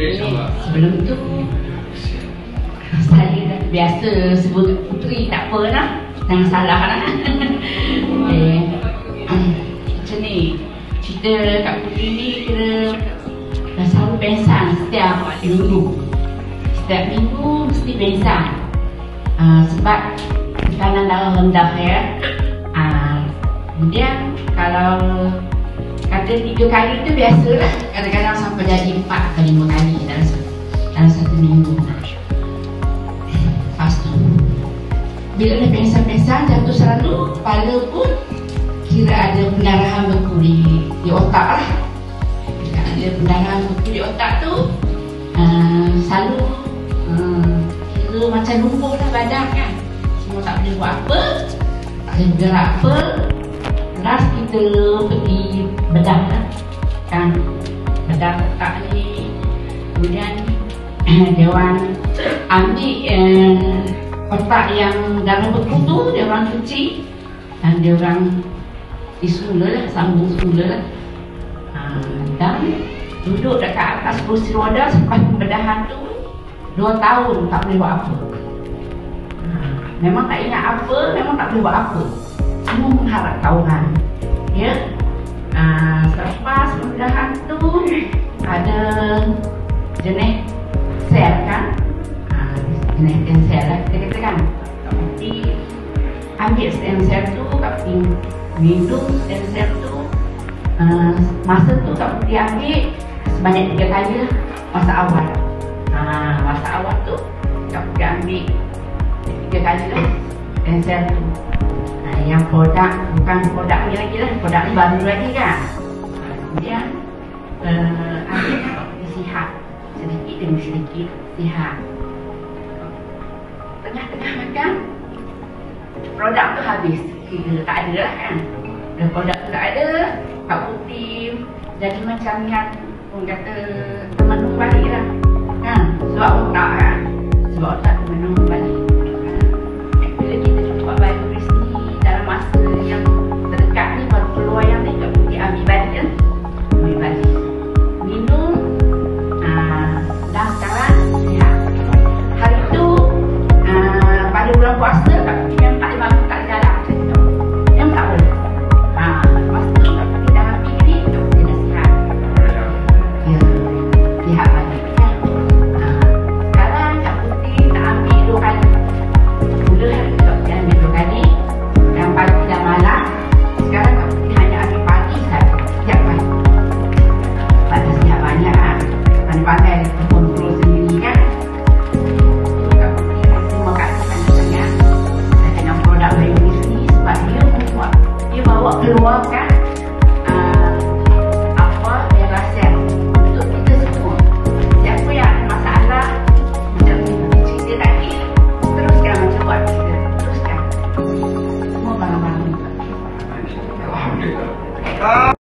Sebelum tu saya dah biasa sebut puteri, tak apa lah, jangan salah lah. Macam ni, cerita Kak Puteri ni kira dah selalu pengsan setiap minggu. Setiap minggu mesti pengsan. Sebab tekanan darah rendah ya. Kemudian kalau kata 3 kali tu biasalah, kadang-kadang sampai jadi 4 atau 5 kali dalam satu minggu. Lepas tu bila dah pengsan-pengsan, jatuh selalu, kepala pun kira ada pendarahan beku di otak lah. Bila ada pendarahan beku di otak tu, selalu kira macam lumpuh lah badan kan. Semua tak boleh buat apa, tak boleh bergerak apa. Last kita pergi bedah lah kan, bedah otak ni. Kemudian dia orang ambil otak yang dalam beku tu, dia orang cuci dan dia orang semula lah, sambung semula lah. Dan duduk dekat atas kursi roda selepas pembedahan tu 2 tahun tak boleh buat apa. Memang tak ingat apa, memang tak boleh buat apa, semua mengharap Tuhan ya. Selepas pembedahan tu ada jenis sel kan, jenis sel lah kita katakan. Kak Puteri ambil stem sel tu, Kak Puteri minum stem sel tu. Masa tu Kak Puteri ambil sebanyak 3 kali lah masa awal. Masa awal tu Kak Puteri ambil 3 kali lah stem sel tu. Yang produk, bukan produk ni lagi lah, produk ni baru lagi kan. Kemudian ambil Kak Puteri sihat sedikit demi sedikit, sihat. Tengah-tengah makan, produk tu habis, kira tak ada lah kan. Dan produk tu tak ada, Kak Puteri jadi macam yang orang kata termenung balik lah kan. Sebab otak kan, sebab otak termenung balik.